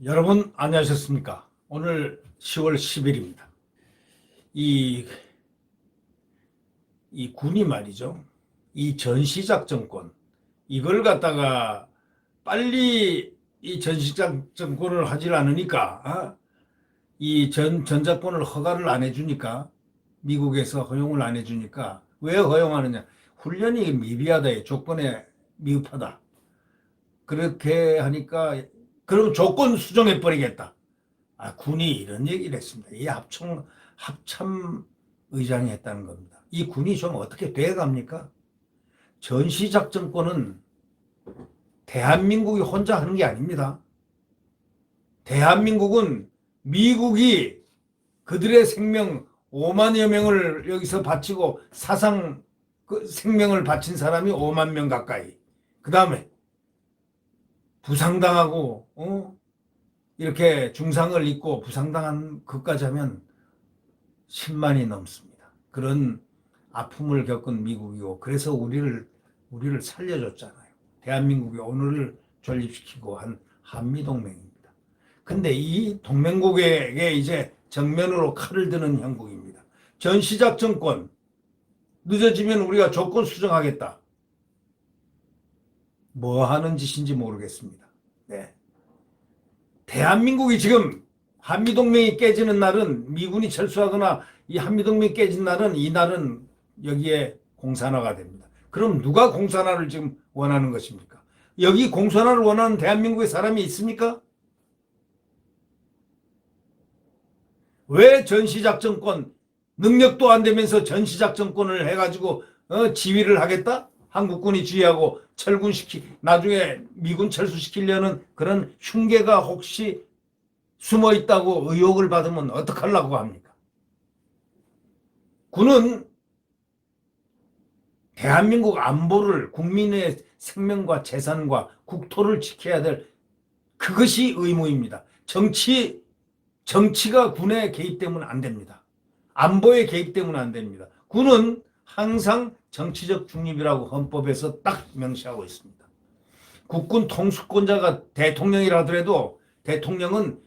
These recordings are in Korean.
여러분 안녕하셨습니까? 오늘 10월 10일입니다. 이, 이 군이 말이죠. 이 전시작전권, 이걸 갖다가 빨리 이 전시작전권을 하질 않으니까, 이 전작권을 허가를 안 해주니까, 미국에서 허용을 안 해주니까, 왜 허용하느냐? 훈련이 미비하다, 조건에 미흡하다. 그렇게 하니까, 그럼 조건 수정해버리겠다. 군이 이런 얘기를 했습니다. 이 합참 의장이 했다는 겁니다. 이 군이 좀 어떻게 돼갑니까? 전시작전권은 대한민국이 혼자 하는 게 아닙니다. 대한민국은 미국이 그들의 생명 5만여 명을 여기서 바치고 사상 생명을 바친 사람이 5만 명 가까이. 그 다음에 부상당하고 이렇게 중상을 입고 부상당한 것까지 하면 10만이 넘습니다. 그런 아픔을 겪은 미국이고, 그래서 우리를 살려줬잖아요. 대한민국이 오늘을 존립시키고 한 한미동맹입니다. 근데 이 동맹국에게 이제 정면으로 칼을 드는 형국입니다. 전시작전권 늦어지면 우리가 조건 수정하겠다. 뭐 하는 짓인지 모르겠습니다. 네. 대한민국이 지금 한미동맹이 깨지는 날은, 미군이 철수하거나 이 한미동맹이 깨진 날은, 이 날은 여기에 공산화가 됩니다. 그럼 누가 공산화를 지금 원하는 것입니까? 여기 공산화를 원하는 대한민국의 사람이 있습니까? 왜 전시작전권, 능력도 안 되면서 전시작전권을 해가지고 지휘를 하겠다? 한국군이 지휘하고 나중에 미군 철수시키려는 그런 흉계가 혹시 숨어 있다고 의혹을 받으면 어떡하려고 합니까? 군은 대한민국 안보를, 국민의 생명과 재산과 국토를 지켜야 될, 그것이 의무입니다. 정치가 군에 개입되면 안 됩니다. 안보에 개입되면 안 됩니다. 군은 항상 정치적 중립이라고 헌법에서 딱 명시하고 있습니다. 국군 통수권자가 대통령이라 하더라도 대통령은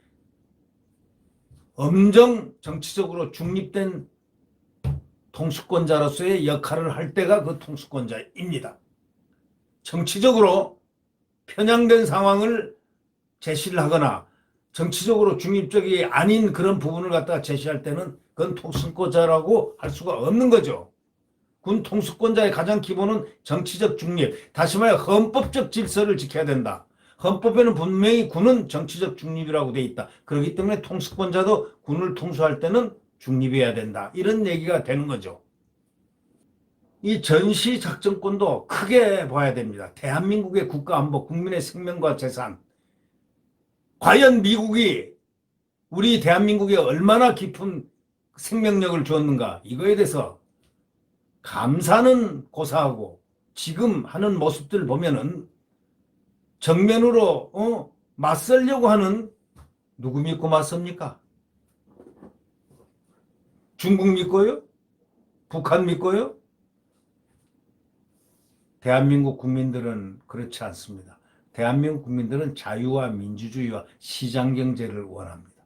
엄정 정치적으로 중립된 통수권자로서의 역할을 할 때가 그 통수권자입니다. 정치적으로 편향된 상황을 제시를 하거나 정치적으로 중립적이 아닌 그런 부분을 갖다가 제시할 때는 그건 통수권자라고 할 수가 없는 거죠. 군 통수권자의 가장 기본은 정치적 중립, 다시 말해 헌법적 질서를 지켜야 된다. 헌법에는 분명히 군은 정치적 중립이라고 돼 있다. 그렇기 때문에 통수권자도 군을 통수할 때는 중립해야 된다. 이런 얘기가 되는 거죠. 이 전시작전권도 크게 봐야 됩니다. 대한민국의 국가안보, 국민의 생명과 재산. 과연 미국이 우리 대한민국에 얼마나 깊은 생명력을 주었는가, 이거에 대해서 감사는 고사하고 지금 하는 모습들 보면은 정면으로 맞설려고 하는, 누구 믿고 맞섭니까? 중국 믿고요? 북한 믿고요? 대한민국 국민들은 그렇지 않습니다. 대한민국 국민들은 자유와 민주주의와 시장경제를 원합니다.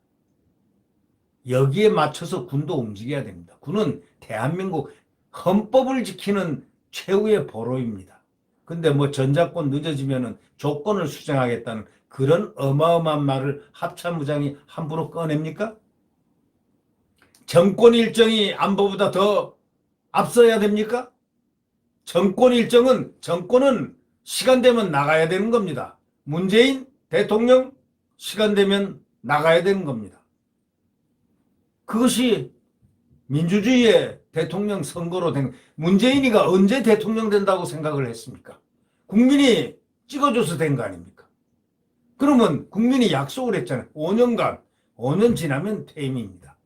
여기에 맞춰서 군도 움직여야 됩니다. 군은 대한민국 헌법을 지키는 최후의 보루입니다. 근데 뭐 전작권 늦어지면은 조건을 수정하겠다는 그런 어마어마한 말을 합참의장이 함부로 꺼냅니까? 정권 일정이 안보보다 더 앞서야 됩니까? 정권은 시간 되면 나가야 되는 겁니다. 문재인 대통령 시간 되면 나가야 되는 겁니다. 그것이 민주주의의 대통령 선거로 된, 문재인이가 언제 대통령 된다고 생각을 했습니까? 국민이 찍어줘서 된 거 아닙니까? 그러면 국민이 약속을 했잖아요. 5년 지나면 퇴임입니다.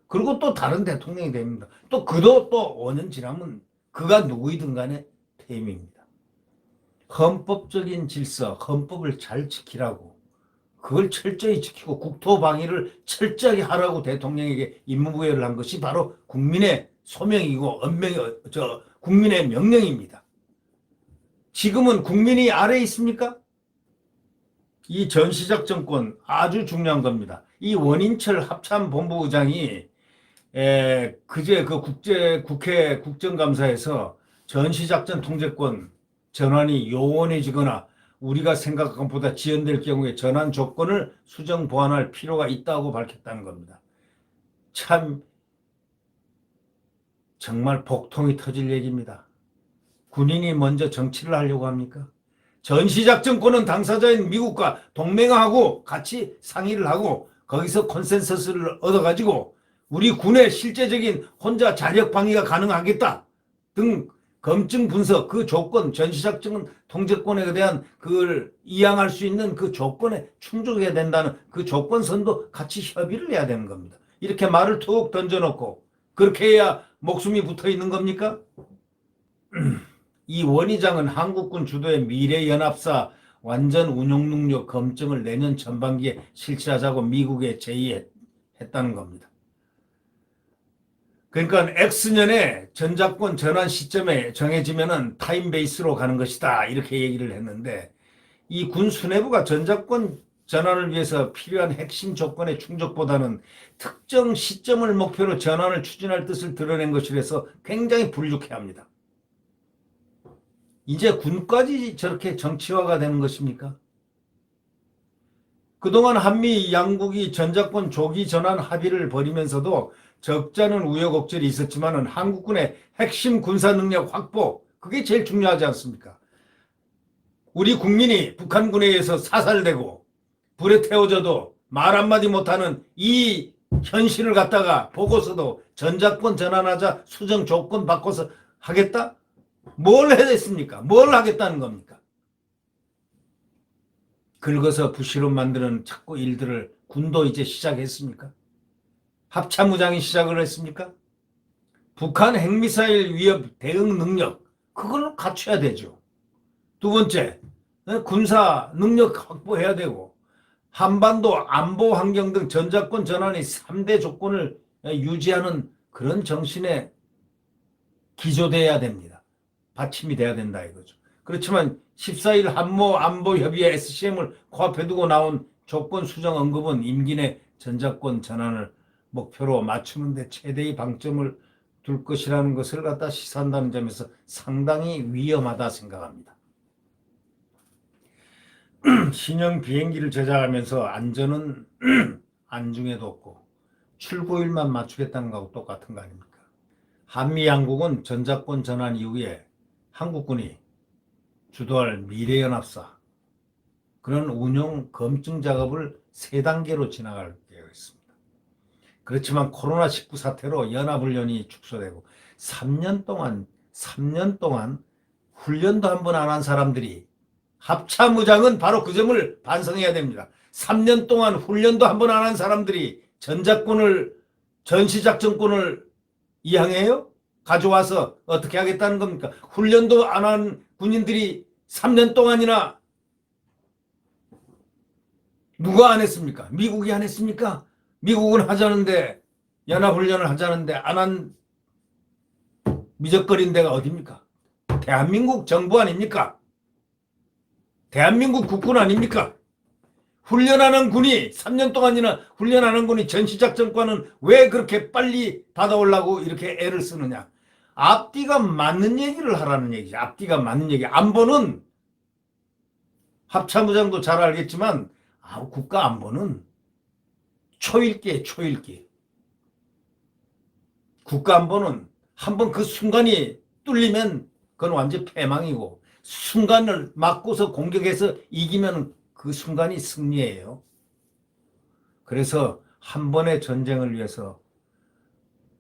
그리고 또 다른 대통령이 됩니다. 또 5년 지나면 그가 누구이든 간에 퇴임입니다. 헌법적인 질서, 헌법을 잘 지키라고, 그걸 철저히 지키고 국토 방위를 철저하게 하라고 대통령에게 임무부여를 한 것이 바로 국민의 소명이고 국민의 명령입니다. 지금은 국민이 아래에 있습니까? 이 전시작전권 아주 중요한 겁니다. 이 원인철 합참본부의장이 그제 그 국회 국정감사에서 전시작전 통제권 전환이 요원해지거나 우리가 생각한 것보다 지연될 경우에 전환 조건을 수정 보완할 필요가 있다고 밝혔다는 겁니다. 참 정말 복통이 터질 얘기입니다. 군인이 먼저 정치를 하려고 합니까? 전시작전권은 당사자인 미국과 동맹하고 같이 상의를 하고 거기서 컨센서스를 얻어가지고 우리 군의 실제적인 혼자 자력 방위가 가능하겠다 등 검증 분석 그 조건 전시작전 통제권에 대한 그걸 이양할 수 있는 그 조건에 충족해야 된다는 그 조건선도 같이 협의를 해야 되는 겁니다. 이렇게 말을 툭 던져놓고 그렇게 해야 목숨이 붙어 있는 겁니까? 이 원의장은 한국군 주도의 미래연합사 완전 운용 능력 검증을 내년 전반기에 실시하자고 미국에 제의했다는 겁니다. 그러니까 X년에 전작권 전환 시점에 정해지면은 타임 베이스로 가는 것이다 이렇게 얘기를 했는데 이 군 수뇌부가 전작권 전환을 위해서 필요한 핵심 조건의 충족보다는 특정 시점을 목표로 전환을 추진할 뜻을 드러낸 것이라서 굉장히 불쾌합니다. 이제 군까지 저렇게 정치화가 되는 것입니까? 그동안 한미 양국이 전작권 조기 전환 합의를 벌이면서도 적잖은 우여곡절이 있었지만 한국군의 핵심 군사 능력 확보 그게 제일 중요하지 않습니까? 우리 국민이 북한군에 의해서 사살되고 불에 태워져도 말 한마디 못하는 이 현실을 갖다가 보고서도 전작권 전환하자 수정 조건 바꿔서 하겠다? 뭘 해냈습니까? 뭘 하겠다는 겁니까? 긁어서 부시로 만드는 자꾸 일들을 군도 이제 시작했습니까? 합참의장이 시작을 했습니까? 북한 핵미사일 위협 대응 능력 그걸 갖춰야 되죠. 두 번째, 군사 능력 확보해야 되고 한반도 안보 환경 등 전작권 전환의 3대 조건을 유지하는 그런 정신에 기조돼야 됩니다. 받침이 돼야 된다 이거죠. 그렇지만 14일 한모 안보협의회 SCM을 코앞에 두고 나온 조건 수정 언급은 임기 내 전작권 전환을 목표로 맞추는 데 최대의 방점을 둘 것이라는 것을 갖다 시사한다는 점에서 상당히 위험하다 생각합니다. 신형 비행기를 제작하면서 안전은 안중에도 없고 출고일만 맞추겠다는 거하고 똑같은 거 아닙니까? 한미 양국은 전작권 전환 이후에 한국군이 주도할 미래연합사 그런 운용 검증 작업을 3단계로 진행할 계획이 있습니다. 그렇지만 코로나19 사태로 연합훈련이 축소되고 3년 동안 훈련도 한 번 안 한 사람들이 합참의장은 바로 그 점을 반성해야 됩니다. 3년 동안 훈련도 한 번 안 한 사람들이 전시작전권을 이양해요? 가져와서 어떻게 하겠다는 겁니까? 훈련도 안 한 군인들이 3년 동안이나 누가 안 했습니까? 미국이 안 했습니까? 미국은 하자는데 연합훈련을 하자는데 안 한 미적거린 데가 어디입니까? 대한민국 정부 아닙니까? 대한민국 국군 아닙니까? 훈련하는 군이 3년 동안이나 훈련하는 군이 전시작전과는 왜 그렇게 빨리 받아오려고 이렇게 애를 쓰느냐. 앞뒤가 맞는 얘기를 하라는 얘기죠. 앞뒤가 맞는 얘기. 안보는 합참의장도 잘 알겠지만 국가 안보는 초일기에 초일기. 국가 안보는 한번 그 순간이 뚫리면 그건 완전 패망이고 순간을 막고서 공격해서 이기면 그 순간이 승리예요. 그래서 한 번의 전쟁을 위해서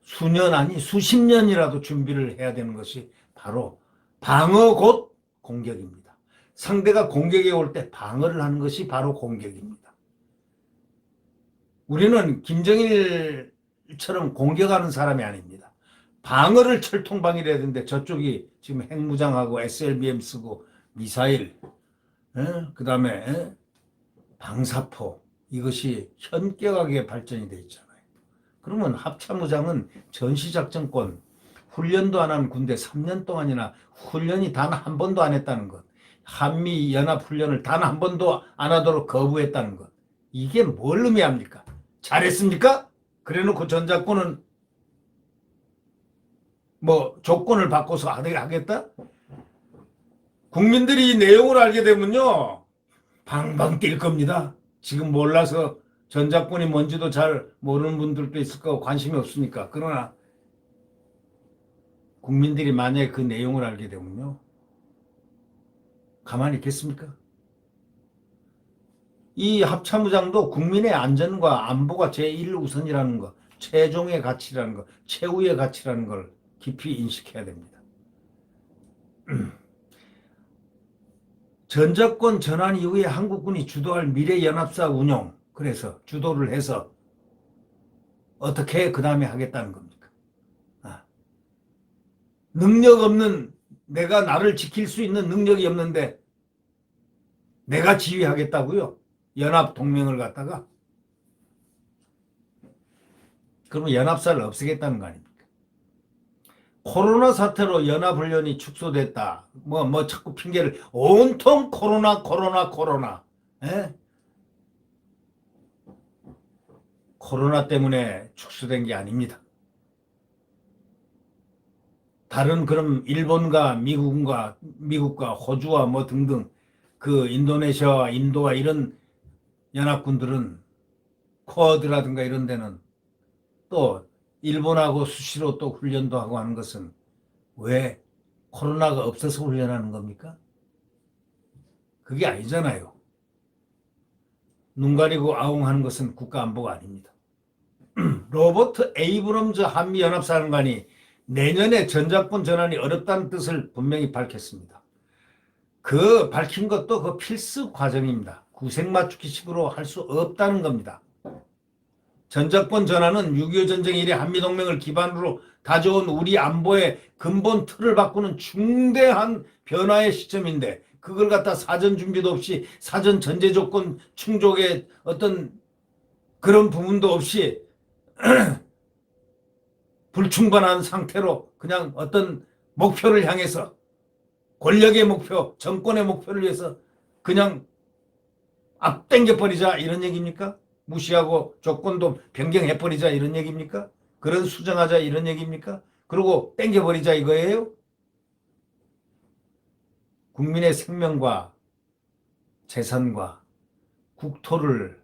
수년 아니 수십 년이라도 준비를 해야 되는 것이 바로 방어 곧 공격입니다. 상대가 공격에 올 때 방어를 하는 것이 바로 공격입니다. 우리는 김정일처럼 공격하는 사람이 아닙니다. 방어를 철통방위를 해야 되는데 저쪽이 지금 핵무장하고 SLBM 쓰고 미사일 그 다음에 방사포 이것이 현격하게 발전이 돼 있잖아요. 그러면 합참의장은 전시작전권 훈련도 안 한 군대 3년 동안이나 훈련이 단 한 번도 안 했다는 것 한미 연합훈련을 단 한 번도 안 하도록 거부했다는 것. 이게 뭘 의미합니까? 잘했습니까? 그래놓고 전작권은 뭐 조건을 바꿔서 하겠다? 국민들이 이 내용을 알게 되면요, 방방 뛸 겁니다. 지금 몰라서 전작권이 뭔지도 잘 모르는 분들도 있을 거고 관심이 없으니까. 그러나 국민들이 만약에 그 내용을 알게 되면요, 가만히 있겠습니까? 이 합참의장도 국민의 안전과 안보가 제1우선이라는 것, 최종의 가치라는 것, 최후의 가치라는 걸 깊이 인식해야 됩니다. 전작권 전환 이후에 한국군이 주도할 미래연합사 운영, 그래서 주도를 해서 어떻게 그 다음에 하겠다는 겁니까? 능력 없는, 내가 나를 지킬 수 있는 능력이 없는데 내가 지휘하겠다고요? 연합 동맹을 갖다가? 그러면 연합사를 없애겠다는 거 아닙니까? 코로나 사태로 연합훈련이 축소됐다. 뭐 자꾸 핑계를 온통 코로나. 에? 코로나 때문에 축소된 게 아닙니다. 다른 그럼 일본과 미국과 호주와 뭐 등등 그 인도네시아와 인도와 이런 연합군들은 쿼드라든가 이런 데는 또 일본하고 수시로 또 훈련도 하고 하는 것은 왜 코로나가 없어서 훈련하는 겁니까? 그게 아니잖아요. 눈 가리고 아웅하는 것은 국가안보가 아닙니다. 로버트 에이브럼즈 한미연합사령관이 내년에 전작권 전환이 어렵다는 뜻을 분명히 밝혔습니다. 그 밝힌 것도 그 필수 과정입니다. 구색 맞추기식으로 할 수 없다는 겁니다. 전작권 전환은 6.25 전쟁 이래 한미동맹을 기반으로 다져온 우리 안보의 근본 틀을 바꾸는 중대한 변화의 시점인데 그걸 갖다 사전 준비도 없이 사전 전제 조건 충족의 어떤 그런 부분도 없이 불충분한 상태로 그냥 어떤 목표를 향해서 권력의 목표, 정권의 목표를 위해서 그냥 앞당겨버리자 이런 얘기입니까? 무시하고 조건도 변경해버리자 이런 얘기입니까? 그런 수정하자 이런 얘기입니까? 그리고 땡겨버리자 이거예요? 국민의 생명과 재산과 국토를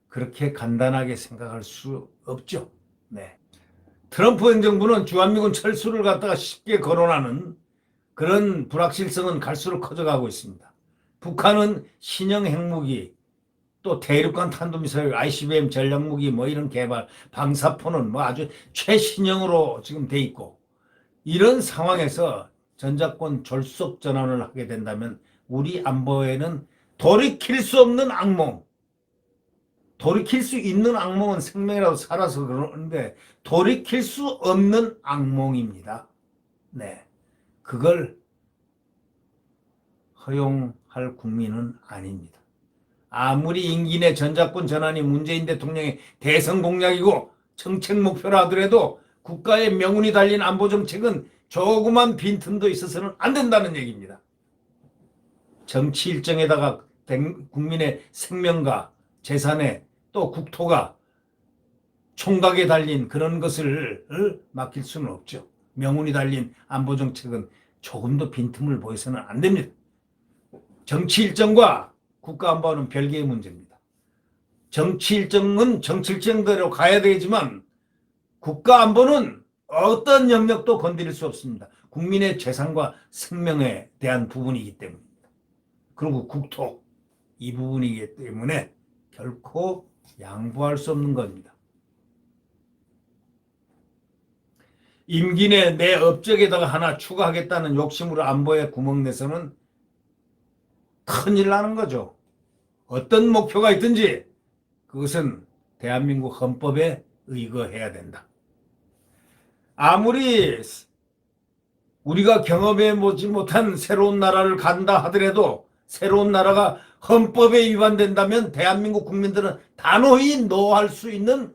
그렇게 간단하게 생각할 수 없죠. 네. 트럼프 행정부는 주한미군 철수를 갖다가 쉽게 거론하는 그런 불확실성은 갈수록 커져가고 있습니다. 북한은 신형 핵무기, 또 대륙간 탄도미사일, ICBM 전략무기 뭐 이런 개발, 방사포는 뭐 아주 최신형으로 지금 돼 있고 이런 상황에서 전작권 졸속 전환을 하게 된다면 우리 안보에는 돌이킬 수 없는 악몽, 돌이킬 수 있는 악몽은 생명이라도 살아서 그러는데 돌이킬 수 없는 악몽입니다. 네, 그걸 허용할 국민은 아닙니다. 아무리 임기 내 전작권 전환이 문재인 대통령의 대선 공약이고 정책 목표라 하더라도 국가의 명운이 달린 안보 정책은 조그만 빈틈도 있어서는 안 된다는 얘기입니다. 정치 일정에다가 국민의 생명과 재산에 또 국토가 총각에 달린 그런 것을 맡길 수는 없죠. 명운이 달린 안보 정책은 조금도 빈틈을 보여서는 안 됩니다. 정치 일정과 국가안보는 별개의 문제입니다. 정치 일정은 정치 일정대로 가야 되지만 국가안보는 어떤 영역도 건드릴 수 없습니다. 국민의 재산과 생명에 대한 부분이기 때문입니다. 그리고 국토 이 부분이기 때문에 결코 양보할 수 없는 겁니다. 임기 내 내 업적에다가 하나 추가하겠다는 욕심으로 안보에 구멍 내서는 큰일 나는 거죠. 어떤 목표가 있든지 그것은 대한민국 헌법에 의거해야 된다. 아무리 우리가 경험해보지 못한 새로운 나라를 간다 하더라도 새로운 나라가 헌법에 위반된다면 대한민국 국민들은 단호히 노할 수 있는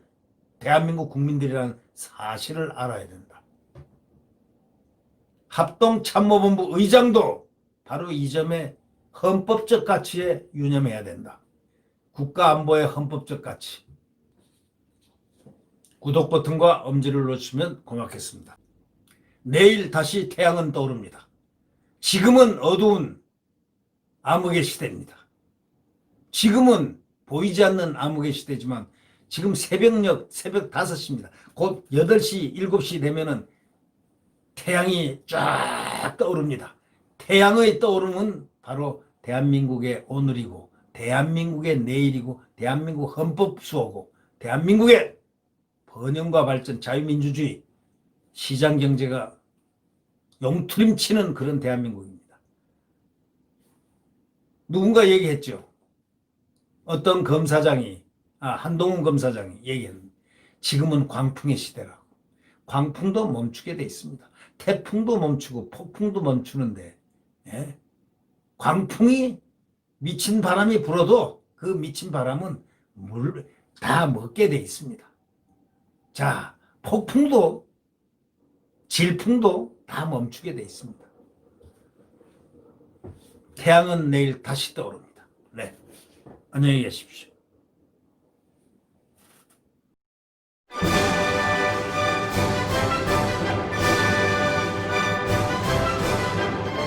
대한민국 국민들이라는 사실을 알아야 된다. 합동참모본부 의장도 바로 이 점에 헌법적 가치에 유념해야 된다. 국가 안보의 헌법적 가치. 구독 버튼과 엄지를 눌러주시면 고맙겠습니다. 내일 다시 태양은 떠오릅니다. 지금은 어두운 암흑의 시대입니다. 지금은 보이지 않는 암흑의 시대지만 지금 새벽 5시입니다. 곧 8시, 7시 되면은 태양이 쫙 떠오릅니다. 태양의 떠오름은 바로 대한민국의 오늘이고 대한민국의 내일이고 대한민국 헌법 수호고 대한민국의 번영과 발전, 자유민주주의, 시장경제가 용투림치는 그런 대한민국입니다. 누군가 얘기했죠. 어떤 검사장이, 한동훈 검사장이 얘기했는데 지금은 광풍의 시대라고. 광풍도 멈추게 돼 있습니다. 태풍도 멈추고 폭풍도 멈추는데 광풍이 미친 바람이 불어도 그 미친 바람은 물 다 먹게 돼 있습니다. 자, 폭풍도 질풍도 다 멈추게 돼 있습니다. 태양은 내일 다시 떠오릅니다. 네, 안녕히 계십시오.